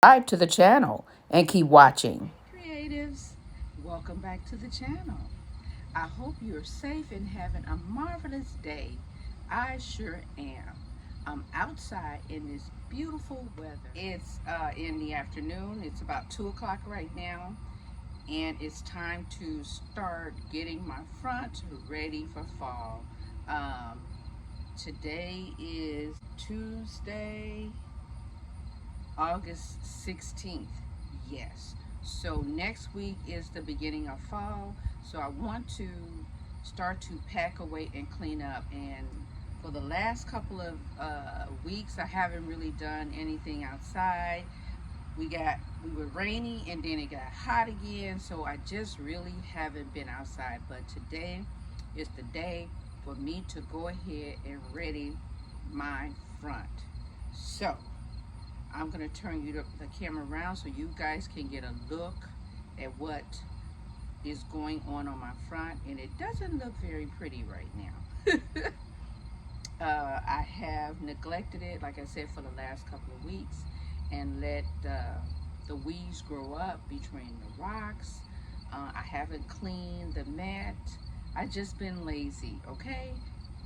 subscribe to the channel and keep watching. Creatives, welcome back to the channel. I hope you're safe and having a marvelous day. I sure am. I'm outside in this beautiful weather. It's in the afternoon. It's about 2 o'clock right now, and it's time to start getting my front ready for fall. Um, Today is Tuesday, August 16th. Yes. So next week is the beginning of fall. So I want to start to pack away and clean up. And for the last couple of weeks, I haven't really done anything outside. We were rainy and then it got hot again. So I just really haven't been outside. But today is the day for me to go ahead and ready my front. So I'm going to turn the camera around so you guys can get a look at what is going on my front, and it doesn't look very pretty right now. I have neglected it, like I said, for the last couple of weeks, and let the weeds grow up between the rocks. I haven't cleaned the mat. I just been lazy, okay?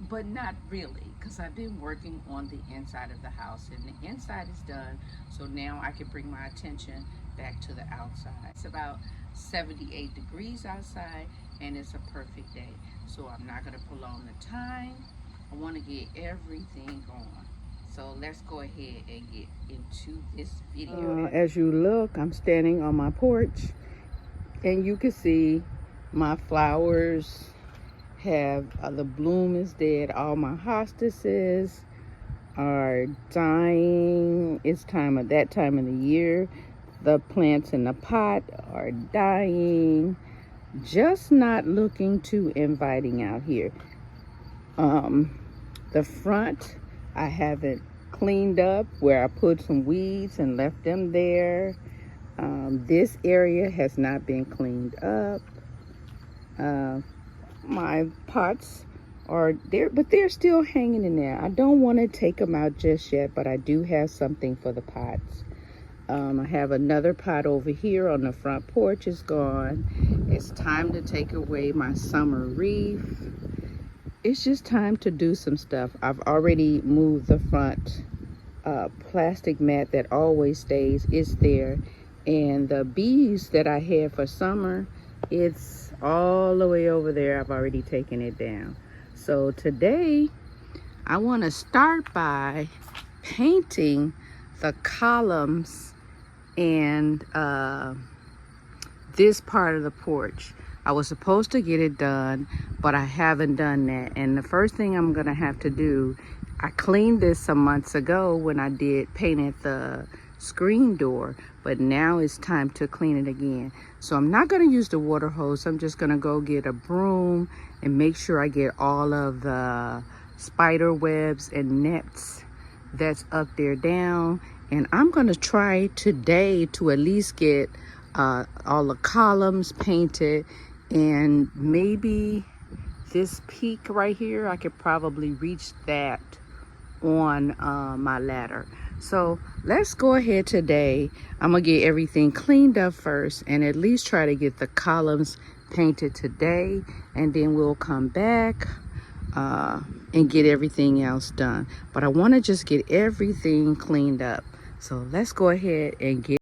But not really, because I've been working on the inside of the house, and the inside is done, so now I can bring my attention back to the outside. It's about 78 degrees outside, and it's a perfect day, so I'm not going to prolong the time. I want to get everything going, so let's go ahead and get into this video. As you look, I'm standing on my porch, and you can see my flowers have the bloom is dead. All my hostesses are dying. It's that time of the year. The plants in the pot are dying. Just not looking too inviting out here. The front I haven't cleaned up, where I put some weeds and left them there. This area has not been cleaned up. My pots are there, but they're still hanging in there. I don't want to take them out just yet, but I do have something for the pots. I have another pot over here on the front porch. Is gone. It's time to take away my summer wreath. It's just time to do some stuff. I've already moved the front plastic mat that always stays. It's there, and the bees that I had for summer, it's all the way over there. I've already taken it down. So today I want to start by painting the columns and this part of the porch. I was supposed to get it done, but I haven't done that. And the first thing I'm gonna have to do, I cleaned this some months ago when I painted the screen door, but now it's time to clean it again. So I'm not going to use the water hose. I'm just going to go get a broom and make sure I get all of the spider webs and nets that's up there down. And I'm going to try today to at least get all the columns painted, and maybe this peak right here, I could probably reach that on my ladder. So let's go ahead today. I'm gonna get everything cleaned up first and at least try to get the columns painted today, and then we'll come back and get everything else done. But I want to just get everything cleaned up. So let's go ahead and get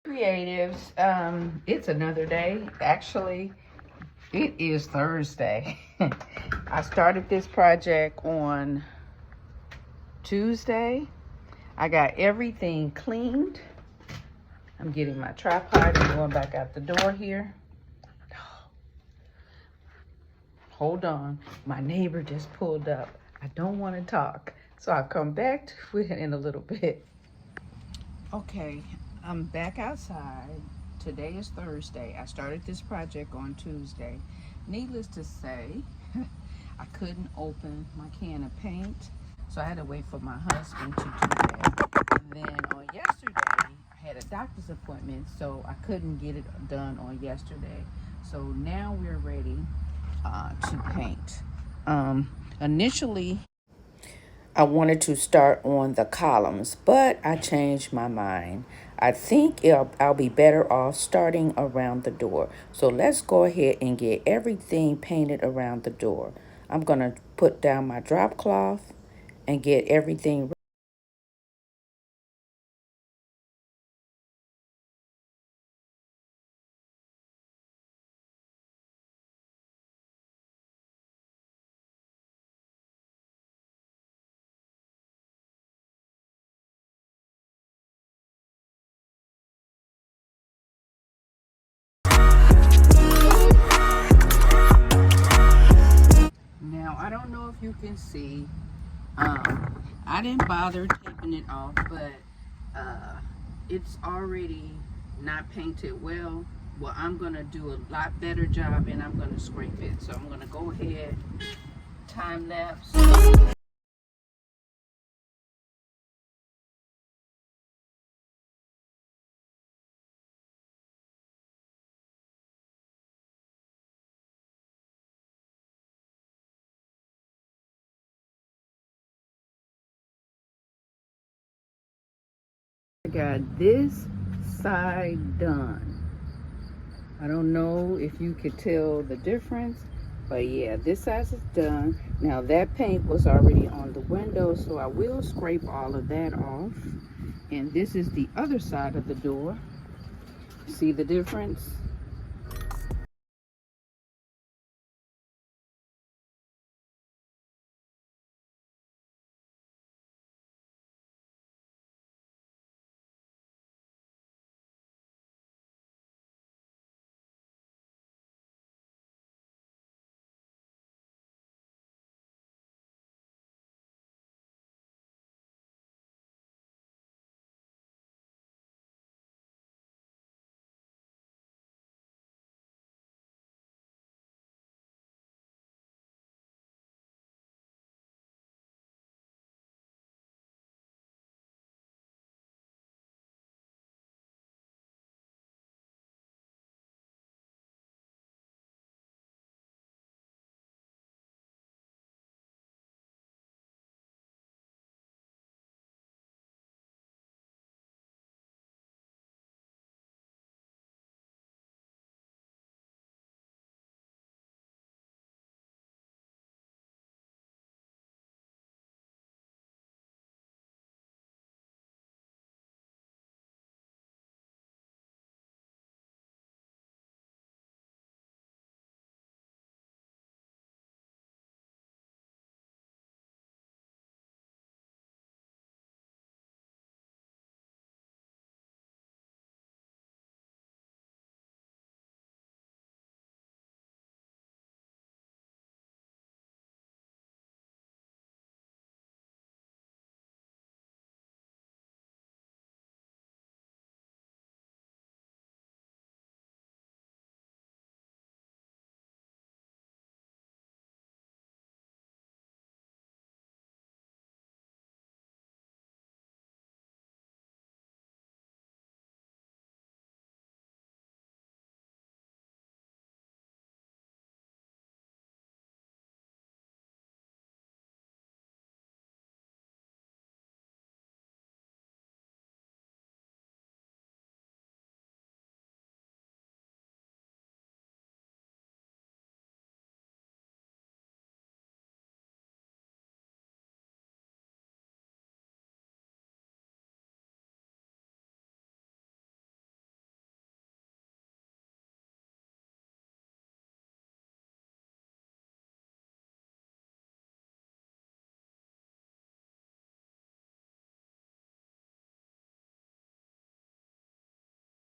creatives. It's another day. Actually, it is Thursday. I started this project on Tuesday. I got everything cleaned. I'm getting my tripod and going back out the door here. hold on. My neighbor just pulled up. I don't want to talk. So I'll come back to it in a little bit. Okay, I'm back outside. Today is Thursday. I started this project on Tuesday. Needless to say, I couldn't open my can of paint, so I had to wait for my husband to do that. And then on yesterday, I had a doctor's appointment, so I couldn't get it done on yesterday. So now we're ready to paint. Initially, I wanted to start on the columns, but I changed my mind. I think I'll be better off starting around the door. So let's go ahead and get everything painted around the door. I'm going to put down my drop cloth and get everything. Now, I don't know if you can see, I didn't bother taping it off, but it's already not painted well. Well, I'm going to do a lot better job and I'm going to scrape it. So I'm going to go ahead, time lapse. I got this side done. I don't know if you could tell the difference, but yeah, this side is done. Now that paint was already on the window, so I will scrape all of that off. And this is the other side of the door. See the difference?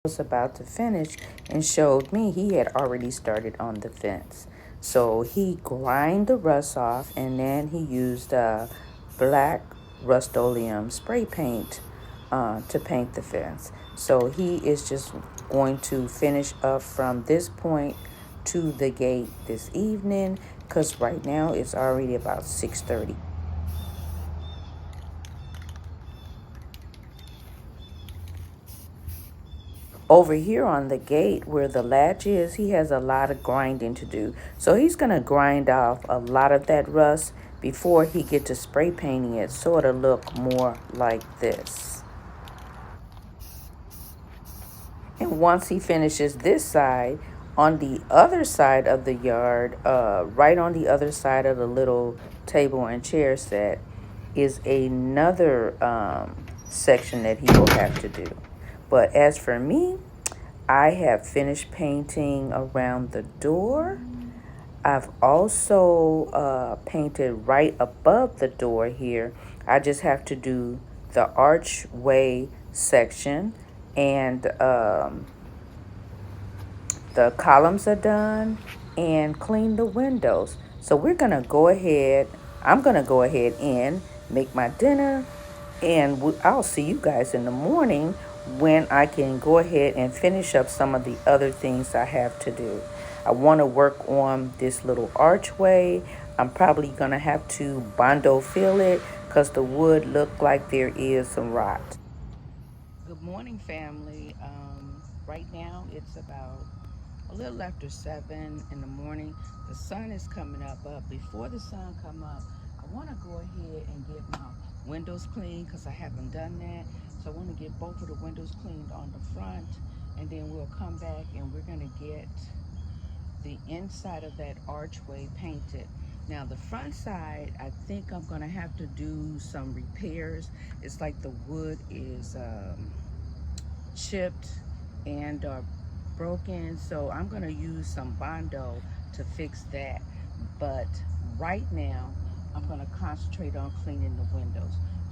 Was about to finish and showed me he had already started on the fence. So he grind the rust off, and then he used black Rust-Oleum spray paint to paint the fence. So he is just going to finish up from this point to the gate this evening, because right now it's already about 6:30. Over here on the gate where the latch is, he has a lot of grinding to do. So he's going to grind off a lot of that rust before he get to spray painting it, so it'll look more like this. And once he finishes this side, on the other side of the yard, right on the other side of the little table and chair set, is another section that he will have to do. But as for me, I have finished painting around the door. I've also painted right above the door here. I just have to do the archway section, and the columns are done, and clean the windows. So I'm gonna go ahead and make my dinner, and I'll see you guys in the morning when I can go ahead and finish up some of the other things I have to do. I want to work on this little archway. I'm probably gonna have to bondo fill it because the wood look like there is some rot. Good morning, family. Right now it's about a little after 7 in the morning. The sun is coming up, but before the sun come up, I want to go ahead and get my windows cleaned because I haven't done that. So I want to get both of the windows cleaned on the front, and then we'll come back and we're going to get the inside of that archway painted. Now the front side, I think I'm going to have to do some repairs. It's like the wood is chipped and broken, so I'm gonna use some bondo to fix that. But right now I'm gonna concentrate on cleaning the windows.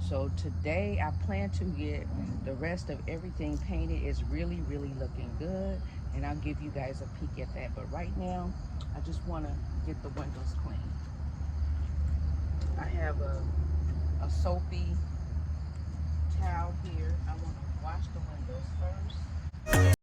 So today I plan to get the rest of everything painted. It's really looking good, and I'll give you guys a peek at that. But right now I just want to get the windows clean. I have a soapy towel here. I want to wash the windows first.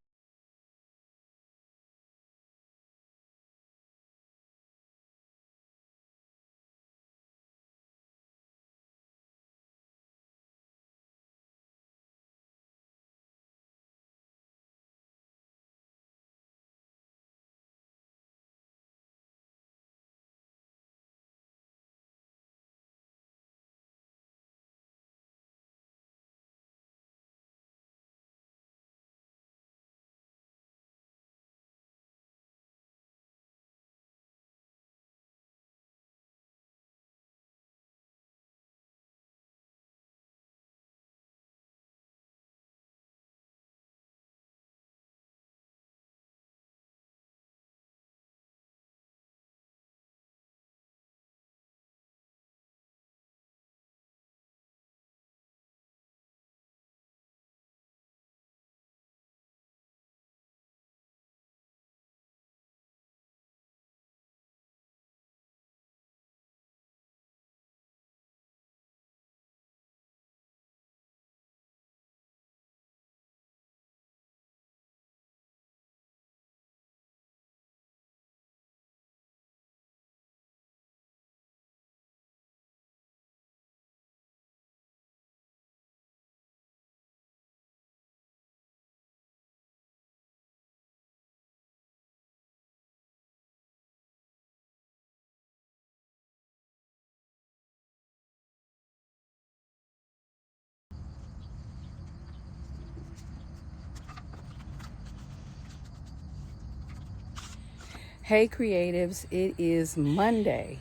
Hey creatives, it is Monday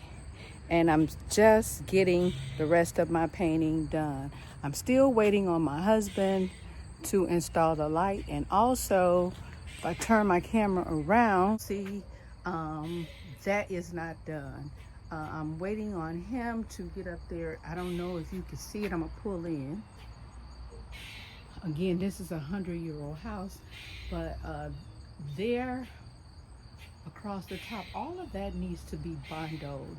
and I'm just getting the rest of my painting done. I'm still waiting on my husband to install the light, and also if I turn my camera around, see that is not done. I'm waiting on him to get up there. I don't know if you can see it. I'm gonna pull in. Again, this is a 100-year-old house, but there across the top, all of that needs to be bondoed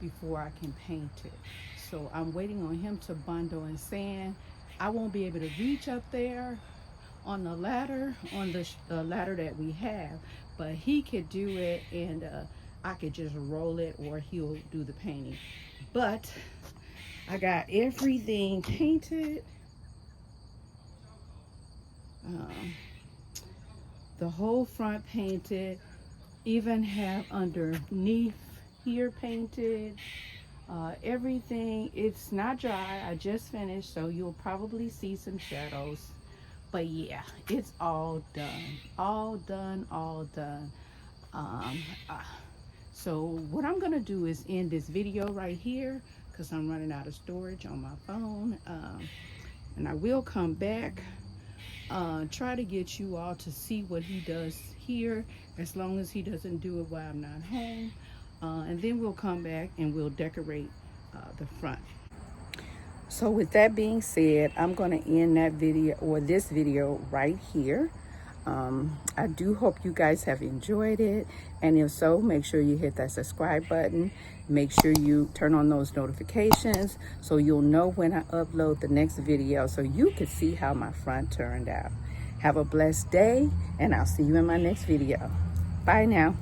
before I can paint it. So I'm waiting on him to bondo and sand. I won't be able to reach up there on the ladder, on the ladder that we have, but he could do it, and I could just roll it, or he'll do the painting. But I got everything painted. The whole front painted, even have underneath here painted. Everything, it's not dry, I just finished, so you'll probably see some shadows, but yeah, it's all done, all done, all done. So what I'm gonna do is end this video right here, because I'm running out of storage on my phone, and I will come back, try to get you all to see what he does here, as long as he doesn't do it while I'm not home. And then we'll come back and we'll decorate the front. So with that being said, I'm going to end that video, or this video, right here. I do hope you guys have enjoyed it, and if so, make sure you hit that subscribe button. Make sure you turn on those notifications so you'll know when I upload the next video, so you can see how my front turned out. Have a blessed day, and I'll see you in my next video. Bye now.